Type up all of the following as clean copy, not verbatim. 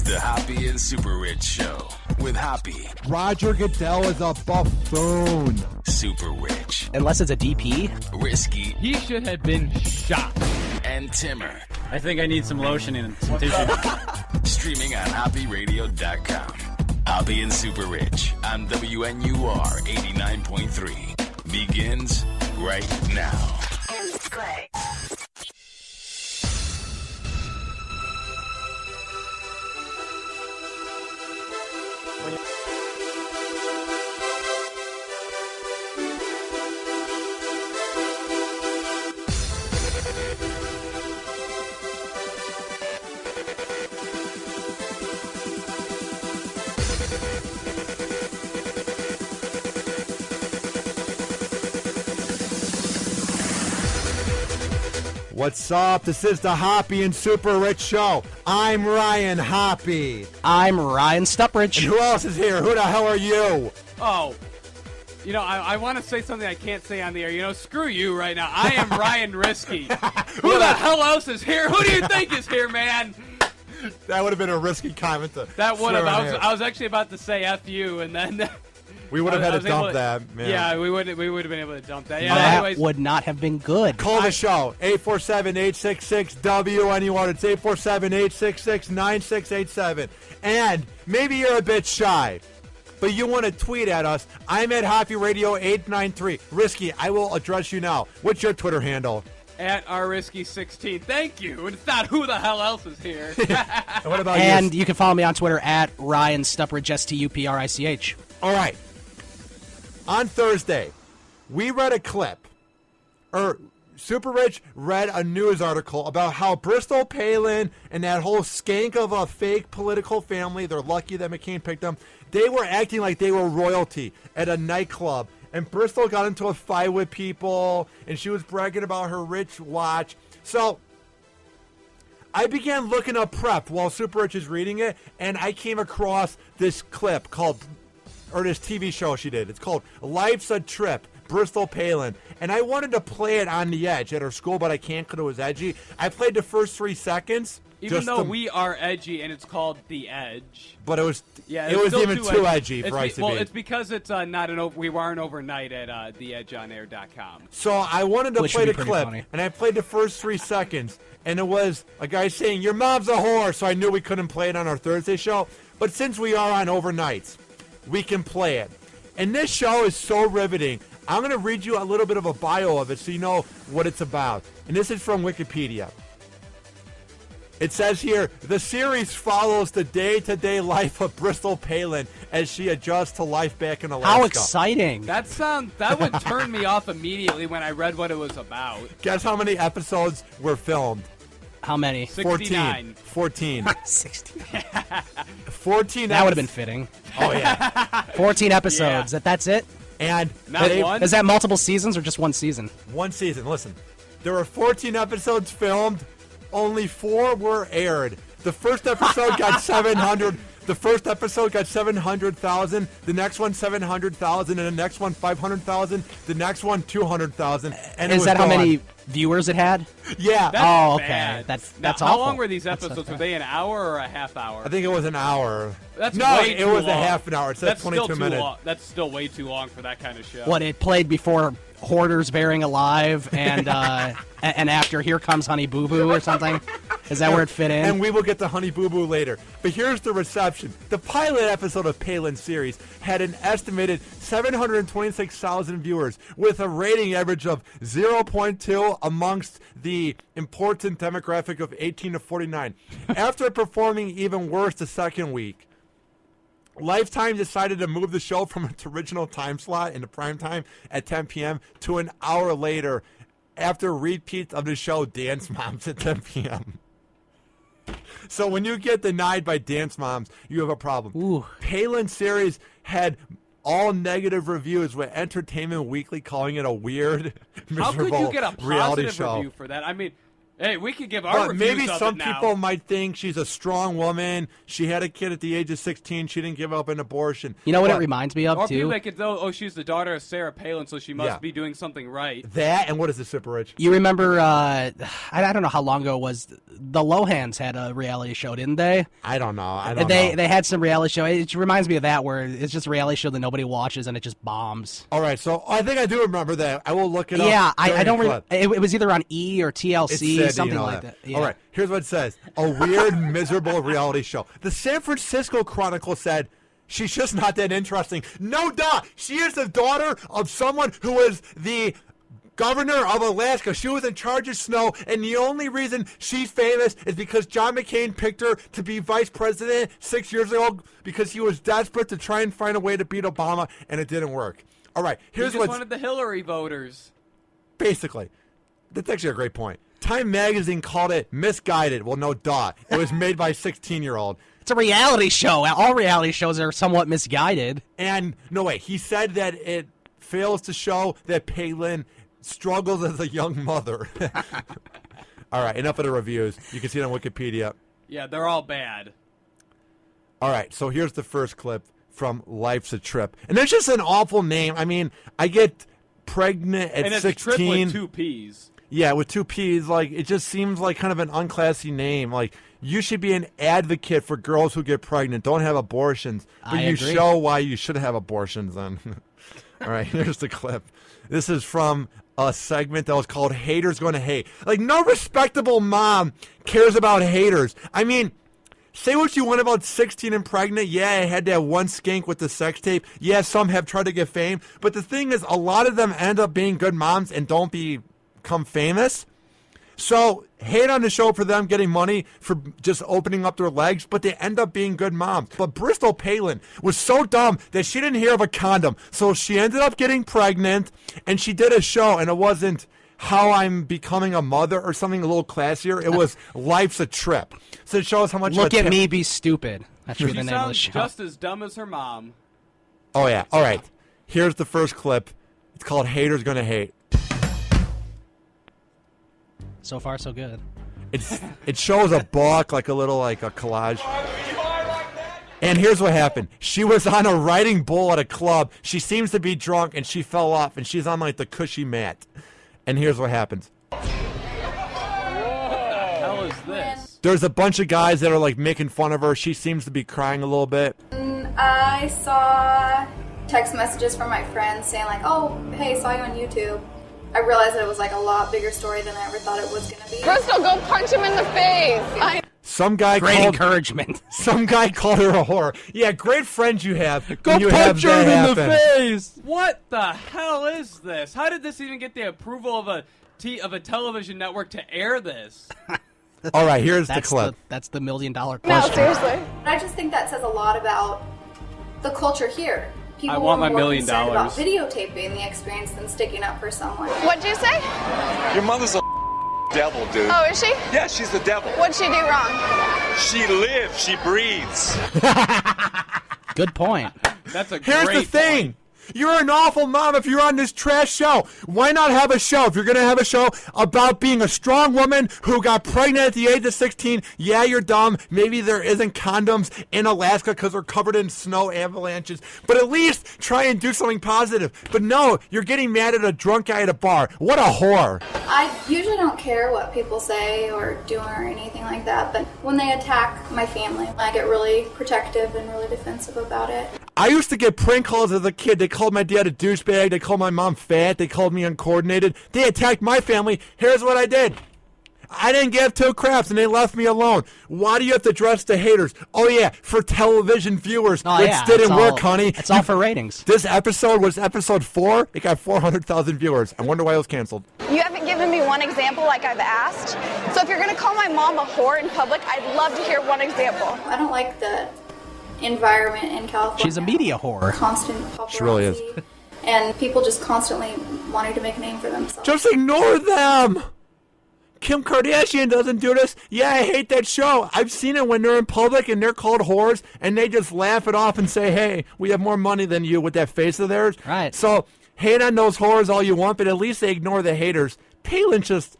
The Hoppe and SuperRICH Show with Hoppe. Roger Goodell is a buffoon. SuperRICH. Unless it's a DP. Risky. He should have been shot. And Timmer. I think I need some lotion and some tissue. Streaming on HoppeRadio.com. Hoppe and SuperRICH on WNUR 89.3. Begins right now. Play. What's up? This is the Hoppe and SuperRICH Show. I'm Ryan Hoppe. I'm Ryan StuppRich. And who else is here? Who the hell are you? Oh, I want to say something I can't say on the air. Screw you right now. I am Ryan Risky. Who the hell else is here? Who do you think is here, man? That would have been a risky comment. That would have. I was actually about to say F you, and then... We would have had to dump that, man. Yeah, we would have been able to dump that. Yeah, that anyways. would not have been good. Call the show, 847-866-WNUR. It's 847-866-9687. And maybe you're a bit shy, but you want to tweet at us. I'm at Hoppe Radio 893. Risky, I will address you now. What's your Twitter handle? At rrisky16. Thank you. It's not who the hell else is here. What about and you can follow me on Twitter at Ryan StuppRich, STUPRICH. All right. On Thursday, we read a clip, SuperRICH read a news article about how Bristol Palin and that whole skank of a fake political family, they're lucky that McCain picked them, they were acting like they were royalty at a nightclub. And Bristol got into a fight with people, and she was bragging about her rich watch. So I began looking up prep while SuperRICH is reading it, and I came across this clip this TV show she did. It's called Life's a Trip, Bristol Palin. And I wanted to play it on the edge at her school, but I can't because it was edgy. I played the first 3 seconds. Even though we are edgy and it's called The Edge. But it was still even too edgy for ICB. Well, it's because it's we weren't overnight at theedgeonair.com. So I wanted to play the clip, funny. and I played the first 3 seconds, and it was a guy saying, "Your mom's a whore," so I knew we couldn't play it on our Thursday show. But since we are on overnights, we can play it. And this show is so riveting. I'm going to read you a little bit of a bio of it so you know what it's about. And this is from Wikipedia. It says here, the series follows the day-to-day life of Bristol Palin as she adjusts to life back in Alaska. How exciting. That would turn me off immediately when I read what it was about. Guess how many episodes were filmed? How many? 69. 14. 16. 14. That would have been fitting. Oh, yeah. 14 episodes. Yeah. That's it? And Not one? Is that multiple seasons or just one season? One season. Listen, there were 14 episodes filmed. Only 4 were aired. The first episode got 700. The first episode got 700,000. The next one 700,000, and the next one 500,000. The next one 200,000. And is that how many viewers it had? Yeah. Oh, okay. Bad. That's Now, awful. how long were these episodes? Were they an hour or a half hour? I think it was an hour. That's no, way it too was long. a half an hour. It said That's 22 still minutes. Too long. That's still way too long for that kind of show. What, it played before Hoarders Bearing Alive and and after Here Comes Honey Boo Boo or something? Is that where it fit in? And we will get to Honey Boo Boo later. But here's the reception. The pilot episode of Palin's series had an estimated 726,000 viewers with a rating average of 0.2 amongst the important demographic of 18 to 49. After performing even worse the second week, Lifetime decided to move the show from its original time slot in the prime time at 10 p.m. to an hour later after repeats of the show Dance Moms at 10 p.m. So when you get denied by Dance Moms, you have a problem. Ooh. Palin's series had all negative reviews, with Entertainment Weekly calling it a weird, How miserable could you get a reality positive show. review for that? I mean, Hey, we could give our But reviews maybe of some it now. people might think she's a strong woman. She had a kid at the age of 16. She didn't give up an abortion. You know what But it reminds me of, Or too? people make it though. Oh, she's the daughter of Sarah Palin, so she must Yeah. be doing something right. That and what is the Super Rich? You remember, I don't know how long ago it was, the Lohans had a reality show, didn't they? I don't know. They had some reality show. It reminds me of that, where it's just a reality show that nobody watches and it just bombs. All right, so I think I do remember that. I will look it up. Yeah, I during don't. the clip. It was either on E or TLC, It said, something you know like that. Yeah. All right, here's what it says. A weird, miserable reality show. The San Francisco Chronicle said, she's just not that interesting. No, duh. She is the daughter of someone who was the governor of Alaska. She was in charge of snow, and the only reason she's famous is because John McCain picked her to be vice president 6 years ago because he was desperate to try and find a way to beat Obama, and it didn't work. All right, He here's just what's... wanted the Hillary voters. Basically. That's actually a great point. Time magazine called it misguided. Well, no, duh. It was made by a 16-year-old. It's a reality show. All reality shows are somewhat misguided. And, no, wait, he said that it fails to show that Palin struggles as a young mother. All right, enough of the reviews. You can see it on Wikipedia. Yeah, they're all bad. All right, so here's the first clip from Life's a Trip. And it's just an awful name. I mean, I get pregnant at And it's 16. Tripp with 2 P's. Yeah, with 2 P's, like, it just seems like kind of an unclassy name. Like, you should be an advocate for girls who get pregnant. Don't have abortions. But I you agree. show why you should have abortions then. All right, here's the clip. This is from a segment that was called Haters Gonna Hate. Like, no respectable mom cares about haters. I mean, say what you want about 16 and pregnant. Yeah, I had that one skank with the sex tape. Yeah, some have tried to get fame. But the thing is, a lot of them end up being good moms and don't become famous. So, hate on the show for them getting money for just opening up their legs, but they end up being good moms. But Bristol Palin was so dumb that she didn't hear of a condom. So she ended up getting pregnant, and she did a show, and it wasn't How I'm Becoming a Mother or something a little classier. It was Life's a Trip. So it shows how much Look of a at tip- me be stupid. That should be She the name of the sounds show. just as dumb as her mom. Oh, yeah. All right. Here's the first clip. It's called Haters Gonna Hate. So far, so good. It shows a book, like a little, like a collage. And here's what happened. She was on a riding bull at a club. She seems to be drunk, and she fell off, and she's on, like, the cushy mat. And here's what happens. What the hell is this? There's a bunch of guys that are, like, making fun of her. She seems to be crying a little bit. I saw text messages from my friends saying like, oh, hey, saw you on YouTube. I realized that it was like a lot bigger story than I ever thought it was going to be. Bristol, go punch him in the face. Some guy Great called encouragement. Some guy called her a whore. Yeah, great friends you have. Go when you punch have her that in the happen. face. What the hell is this? How did this even get the approval of a television network to air this? All right, here's the That's clip. that's the $1 million No, question. seriously. I just think that says a lot about the culture here. People I want were my more $1 million. concerned about videotaping the experience than sticking up for someone. What'd you say? Your mother's a devil, dude. Oh, is she? Yeah, she's the devil. What'd she do wrong? She lives, she breathes. Good point. That's a Here's great the thing. point. You're an awful mom if you're on this trash show. Why not have a show? If you're going to have a show about being a strong woman who got pregnant at the age of 16, yeah, you're dumb. Maybe there isn't condoms in Alaska because they're covered in snow avalanches. But at least try and do something positive. But no, you're getting mad at a drunk guy at a bar. What a whore. I usually don't care what people say or do or anything like that, but when they attack my family, I get really protective and really defensive about it. I used to get prank calls as a kid. They called my dad a douchebag. They called my mom fat. They called me uncoordinated. They attacked my family. Here's what I did. I didn't give 2 craps, and they left me alone. Why do you have to address the haters? Oh, yeah, for television viewers. Oh, Which yeah, didn't it's work, all- honey. It's all for ratings. This episode was episode 4. It got 400,000 viewers. I wonder why it was canceled. You haven't given me one example like I've asked. So if you're going to call my mom a whore in public, I'd love to hear one example. I don't like the environment in California. She's a media whore. Constant paparazzi. She really is. And people just constantly wanting to make a name for themselves. Just ignore them. Kim Kardashian doesn't do this. Yeah, I hate that show. I've seen it when they're in public and they're called whores and they just laugh it off and say, hey, we have more money than you with that face of theirs. Right. So hate on those whores all you want, but at least they ignore the haters. Palin just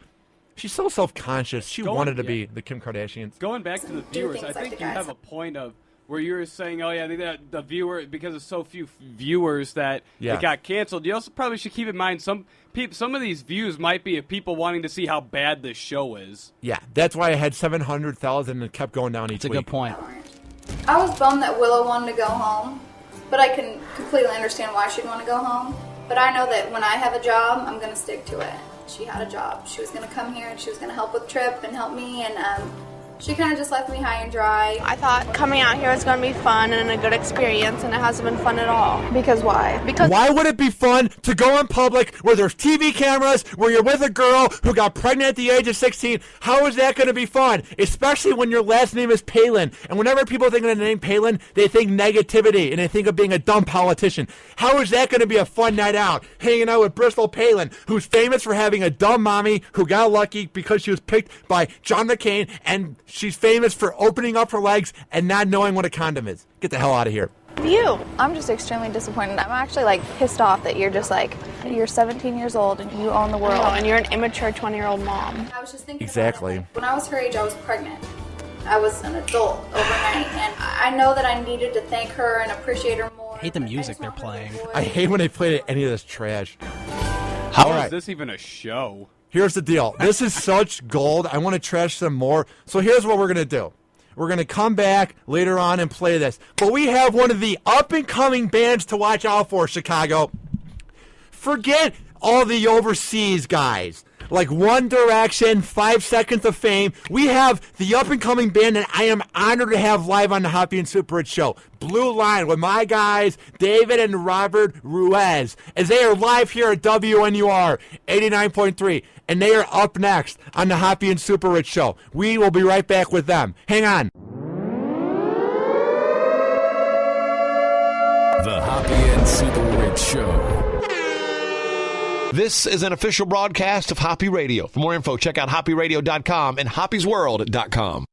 She's so self-conscious. She Going- wanted to yeah. be the Kim Kardashians. Going back to the viewers, things I like think the you guys. have a point of where you were saying, oh, yeah, I think that the viewer, because of so few viewers that Yeah. it got canceled. You also probably should keep in mind some of these views might be of people wanting to see how bad this show is. Yeah, that's why I had 700,000 and kept going down each It's a week. good point. I was bummed that Willow wanted to go home, but I can completely understand why she'd want to go home. But I know that when I have a job, I'm going to stick to it. She had a job. She was going to come here and she was going to help with Tripp and help me, and she kind of just left me high and dry. I thought coming out here was going to be fun and a good experience, and it hasn't been fun at all. Because why? Because Why would it be fun to go in public where there's TV cameras, where you're with a girl who got pregnant at the age of 16? How is that going to be fun? Especially when your last name is Palin. And whenever people think of the name Palin, they think negativity and they think of being a dumb politician. How is that going to be a fun night out? Hanging out with Bristol Palin, who's famous for having a dumb mommy who got lucky because she was picked by John McCain, and she's famous for opening up her legs and not knowing what a condom is. Get the hell out of here. you. I'm just extremely disappointed. I'm actually pissed off that you're just you're 17 years old and you own the world. And you're an immature 20-year-old mom. I was just thinking Exactly. about it. When I was her age, I was pregnant. I was an adult overnight, and I know that I needed to thank her and appreciate her more. I hate the but music just they're want her to playing. avoid- I hate when they play any of this trash. How All is right. this even a show? Here's the deal. This is such gold. I want to trash some more. So here's what we're going to do. We're going to come back later on and play this. But we have one of the up-and-coming bands to watch out for, Chicago. Forget all the overseas guys. Like One Direction, 5 Seconds of Fame. We have the up-and-coming band that I am honored to have live on the Hoppe and SuperRICH show. Blue Line with my guys, David and Robert Ruiz. As they are live here at WNUR 89.3. And they are up next on the Hoppe and SuperRICH show. We will be right back with them. Hang on. The Hoppe and SuperRICH show. This is an official broadcast of Hoppe Radio. For more info, check out hopperadio.com and hoppesworld.com.